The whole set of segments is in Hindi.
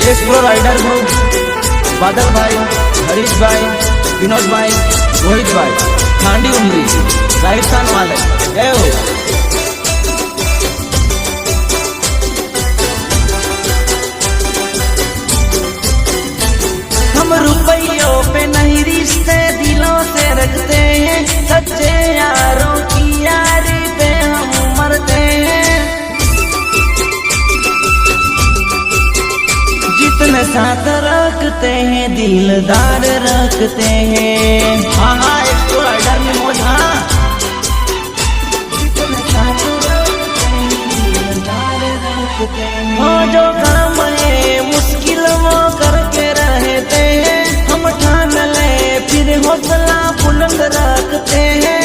एक्सप्रो राइडर ग्रुप बादल भाई, हरीश भाई, विनोद भाई, रोहित भाई, खांडी उमरी, राजस्थान वाले हम रुपयों पे नहीं रिश्ते दिलों से रखते हैं, सच्चे यारों की यारी पे हम मरते हैं। जितने साथ रखते हैं दिलदार रखते हैं। हाँ हाँ एक्सप्रो राइडर में मौज। हाँ जितने साथ रखते हैं दिलदार रखते हैं। हो जो काम है मुश्किल वो करके रहते हैं, हम ठान ले फिर हौसला बुलंद रखते हैं।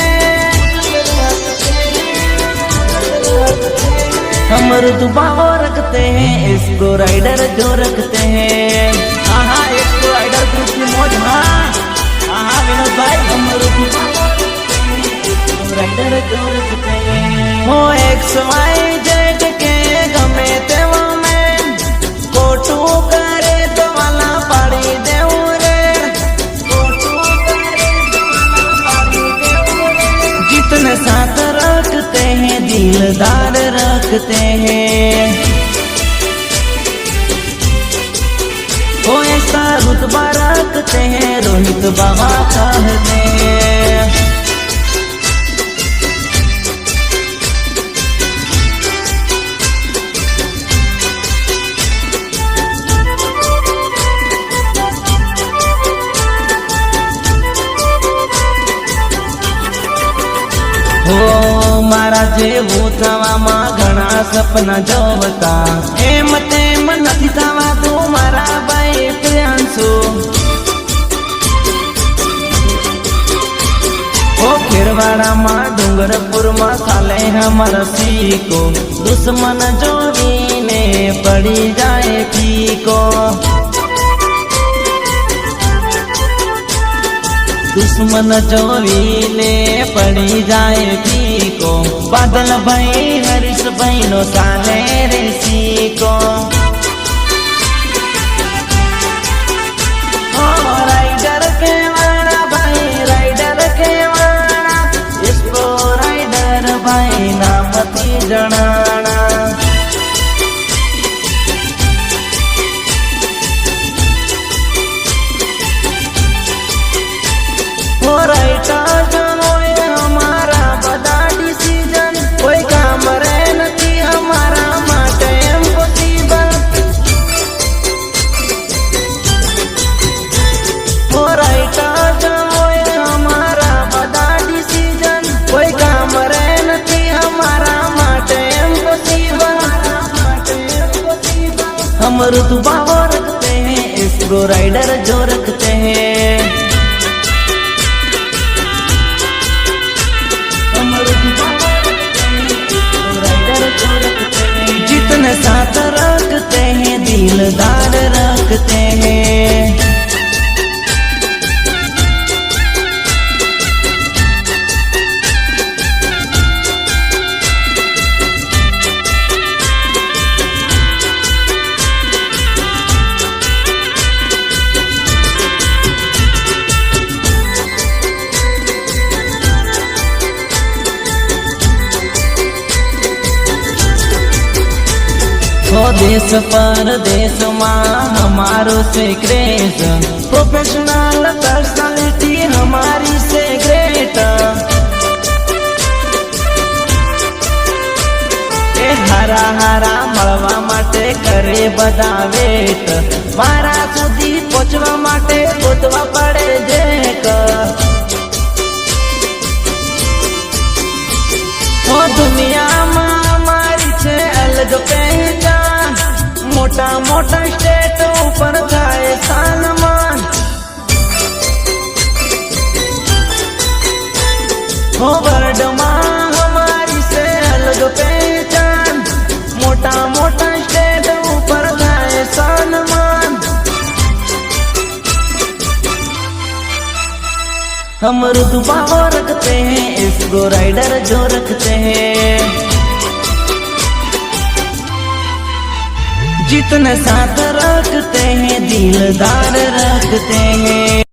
हम रुतबा रखते हैं, एक्सप्रो राइडर जो रखते हैं। हाँ हाँ एक्सप्रो राइडर ग्रुप की मौज। हाँ हाँ विनोद भाई, हम रुतबा राइडर जो रखते हैं। हो XYZ के गमे तेवा में कोटू करे तो वाला पाड़ी देऊ रे, कोटू करे तो वाला पाड़ी देऊ रे। जितने साथ रखते हैं दिलदार रखते हैं। वो ऐसा रुतबा रखते हैं रोहित बाबा कहते हैं। हो मारा जेवू थवामां घणा सपना जोवता, एम तेम नथी थवा तू मारा भाई प्रियांशु। ओ खीरवाड़ा मां डूंगरपुर मां साले हमर सीको, दुश्मन जोड़ी ने पड़ी जाए फीको। दुश्मन जोवीले पड़ी जाए फीको, बादल भाई हरीश भाई नो साले ऋषि को। राइडर के वाड़ा भाई राइडर के वाड़ा, एक्सप्रो राइडर भाई नामती जनाना। हमारा बड़ा डिसीजन कोई काम रहे नहीं हमारा माटे इम्पॉसिबल। हमारा बड़ा डिसीजन कोई काम रहे नहीं हमारा माटे इम्पॉसिबल। हम रुतबा रखते हैं, एक्सप्रो राइडर जो रखते हैं। जितने साथ रखते हैं दिलदार रखते हैं। देश परदेश माँ हमारो से क्रेज, प्रोफेशनल पर्सनालिटी हमारी से ग्रेट। ए हरा हरा મળવા માટે કરે બધા વેટ, મારા સુધી પહોંચવા માટે ગોતવા પડે જેક। ओ दुनियाમાં हमारी છે अलग पहचान, मोटा मोटा स्टेट ऊपर जाए सलमान। हो वर्ल्ड मां हमारी से अलग पहचान, मोटा मोटा स्टेट ऊपर जाए हम रुतबा रखते हैं, इसको राइडर जो रखते हैं। जितने साथ रखते हैं दिलदार रखते हैं।